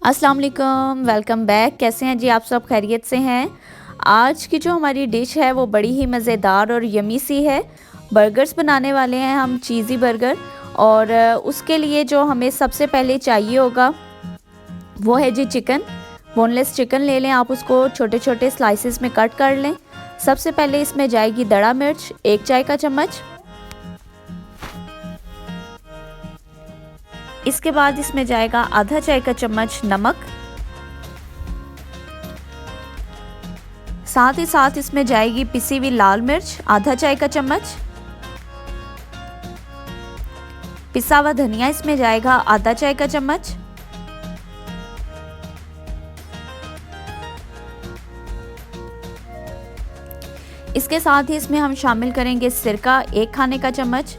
अस्सलाम वालेकुम, welcome back. कैसे हैं जी आप सब? खैरियत से हैं? आज की जो हमारी डिश है वो बड़ी ही मज़ेदार और यमी सी है। बर्गर्स बनाने वाले हैं हम, चीज़ी बर्गर। और उसके लिए जो हमें सबसे पहले चाहिए होगा वो है जी चिकन। बोनलेस चिकन ले लें आप, उसको छोटे छोटे स्लाइसेस में कट कर लें। सबसे पहले इसमें जाएगी दड़ा मिर्च 1 चाय का चम्मच। इसके बाद इसमें जाएगा आधा चाय का चम्मच नमक। साथ ही साथ इसमें जाएगी पिसी हुई लाल मिर्च आधा चाय का चम्मच। पिसा हुआ धनिया इसमें जाएगा आधा चाय का चम्मच। इसके साथ ही इसमें हम शामिल करेंगे सिरका 1 खाने का चम्मच।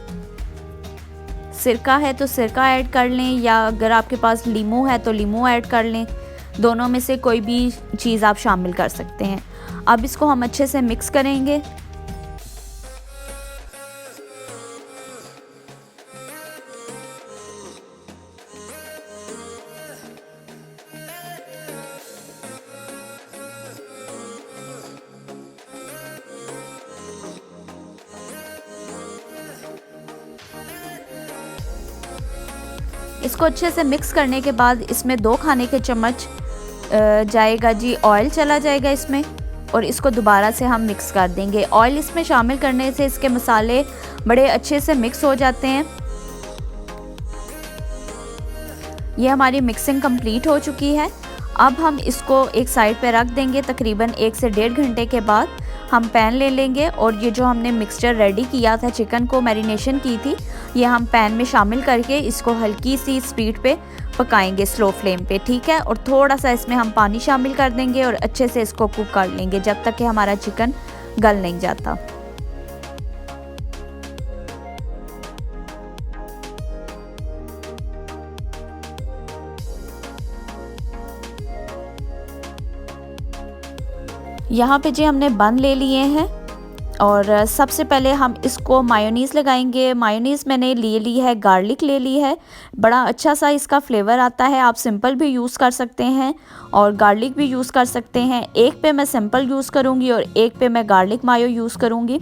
सिरका है तो सिरका ऐड कर लें, या अगर आपके पास लीमू है तो लीमू ऐड कर लें। दोनों में से कोई भी चीज़ आप शामिल कर सकते हैं। अब इसको हम अच्छे से मिक्स करेंगे। इसको अच्छे से मिक्स करने के बाद इसमें 2 खाने के चम्मच जाएगा जी ऑयल चला जाएगा इसमें, और इसको दोबारा से हम मिक्स कर देंगे। ऑयल इसमें शामिल करने से इसके मसाले बड़े अच्छे से मिक्स हो जाते हैं। ये हमारी मिक्सिंग कंप्लीट हो चुकी है। अब हम इसको एक साइड पे रख देंगे। तकरीबन 1 से 1.5 घंटे के बाद हम पैन ले लेंगे, और ये जो हमने मिक्सचर रेडी किया था, चिकन को मैरिनेशन की थी, ये हम पैन में शामिल करके इसको हल्की सी स्पीड पे पकाएंगे, स्लो फ्लेम पे, ठीक है। और थोड़ा सा इसमें हम पानी शामिल कर देंगे और अच्छे से इसको कुक कर लेंगे जब तक कि हमारा चिकन गल नहीं जाता। यहाँ पे जी हमने बन ले लिए हैं, और सबसे पहले हम इसको मायोनीज़ लगाएंगे। मायोनीज़ मैंने ले ली है, गार्लिक ले ली है। बड़ा अच्छा सा इसका फ्लेवर आता है। आप सिंपल भी यूज़ कर सकते हैं और गार्लिक भी यूज़ कर सकते हैं। एक पे मैं सिंपल यूज़ करूँगी और एक पे मैं गार्लिक मायो यूज़ करूँगी।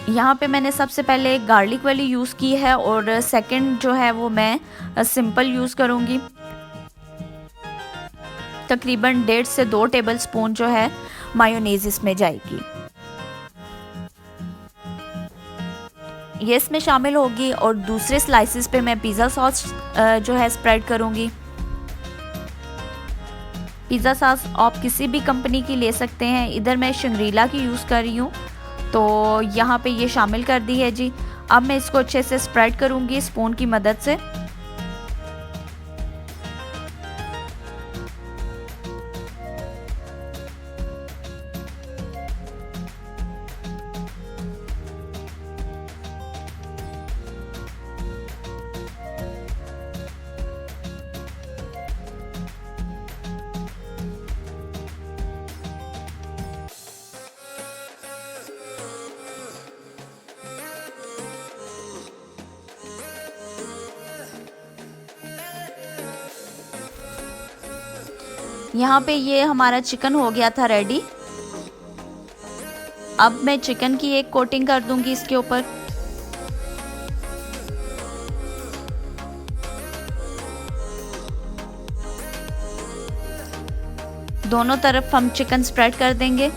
यहाँ पे मैंने सबसे पहले गार्लिक वाली यूज़ की है, और सेकंड जो है वो मैं सिंपल यूज़ करूँगी। तकरीबन 1.5 से 2 टेबलस्पून जो है मायोनीज़ इसमें जाएगी, ये इसमें शामिल होगी। और दूसरे स्लाइसेस पे मैं पिज़्ज़ा सॉस जो है स्प्रेड करूँगी। पिज़्ज़ा सॉस आप किसी भी कंपनी की ले सकते हैं। इधर मैं शंग्रीला की यूज़ कर रही हूँ, तो यहाँ पे ये शामिल कर दी है जी। अब मैं इसको अच्छे से स्प्रेड करूँगी स्पून की मदद से। यहाँ पे ये हमारा चिकन हो गया था रेडी। अब मैं चिकन की एक कोटिंग कर दूंगी इसके ऊपर। दोनों तरफ हम चिकन स्प्रेड कर देंगे।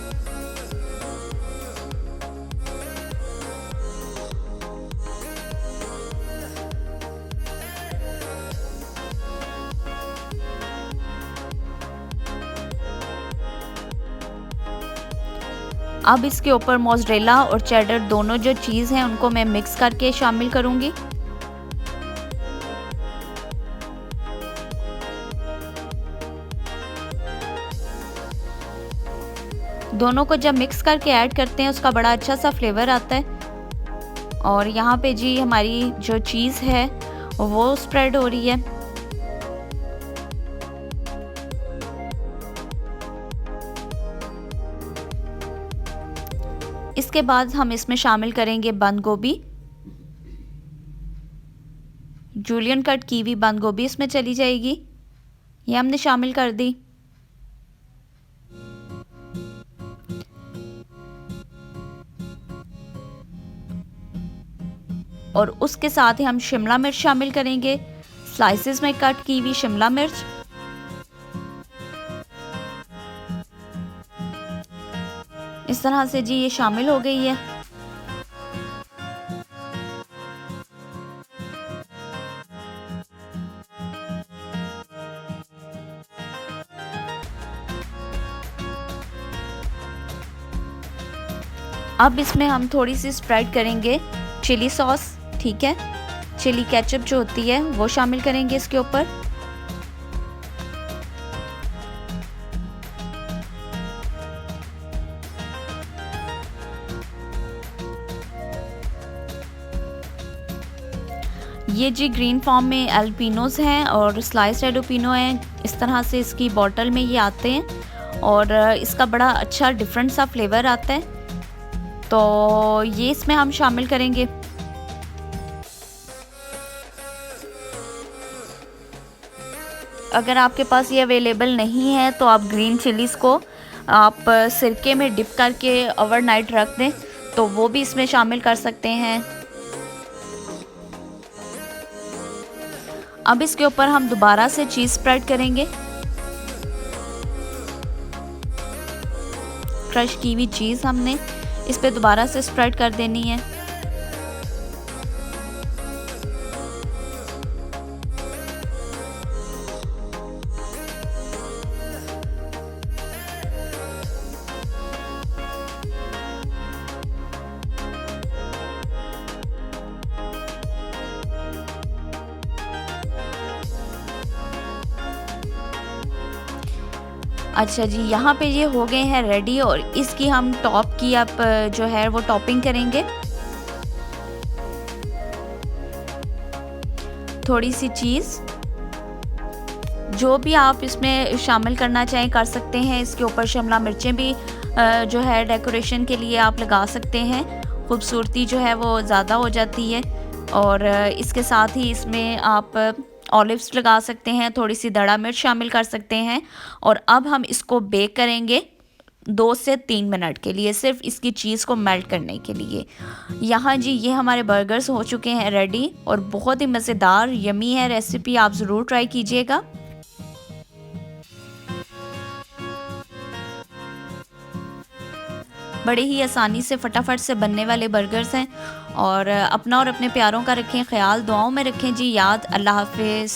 अब इसके ऊपर मोज़रेला और चेडर दोनों जो चीज़ हैं उनको मैं मिक्स करके शामिल करूंगी। दोनों को जब मिक्स करके ऐड करते हैं उसका बड़ा अच्छा सा फ्लेवर आता है। और यहाँ पे जी हमारी जो चीज़ है वो स्प्रेड हो रही है। इसके बाद हम इसमें शामिल करेंगे बंद गोभी। जूलियन कट की हुई बंद गोभी इसमें चली जाएगी, ये हमने शामिल कर दी। और उसके साथ ही हम शिमला मिर्च शामिल करेंगे, स्लाइसेस में कट की हुई शिमला मिर्च। इस तरह से जी ये शामिल हो गई है। अब इसमें हम थोड़ी सी स्प्रेड करेंगे चिली सॉस, ठीक है, चिली केचप जो होती है वो शामिल करेंगे इसके ऊपर। ये जी ग्रीन फॉर्म में एल्पिनोज हैं और स्लाइस रेडोपिनो हैं, इस तरह से इसकी बॉटल में ये आते हैं और इसका बड़ा अच्छा डिफरेंट सा फ्लेवर आता है, तो ये इसमें हम शामिल करेंगे। अगर आपके पास ये अवेलेबल नहीं है तो आप ग्रीन चिलीज़ को आप सिरके में डिप करके ओवरनाइट रख दें तो वो भी इसमें शामिल कर सकते हैं। अब इसके ऊपर हम दोबारा से चीज़ स्प्रेड करेंगे, क्रश की हुई चीज़ हमने इस पे दोबारा से स्प्रेड कर देनी है। अच्छा जी, यहाँ पे ये हो गए हैं रेडी और इसकी हम टॉप की आप जो है वो टॉपिंग करेंगे। थोड़ी सी चीज़, जो भी आप इसमें शामिल करना चाहें कर सकते हैं। इसके ऊपर शिमला मिर्चें भी जो है डेकोरेशन के लिए आप लगा सकते हैं, खूबसूरती जो है वो ज़्यादा हो जाती है। और इसके साथ ही इसमें आप ऑलिव्स लगा सकते हैं, थोड़ी सी दड़ा मिर्च शामिल कर सकते हैं। और अब हम इसको बेक करेंगे 2 से 3 मिनट के लिए, सिर्फ इसकी चीज़ को मेल्ट करने के लिए। यहाँ जी ये हमारे बर्गर्स हो चुके हैं रेडी और बहुत ही मज़ेदार यमी है रेसिपी, आप ज़रूर ट्राई कीजिएगा। बड़े ही आसानी से फटाफट से बनने वाले बर्गर्स हैं। और अपना और अपने प्यारों का रखें ख्याल, दुआओं में रखें जी याद। अल्लाह हाफिज़।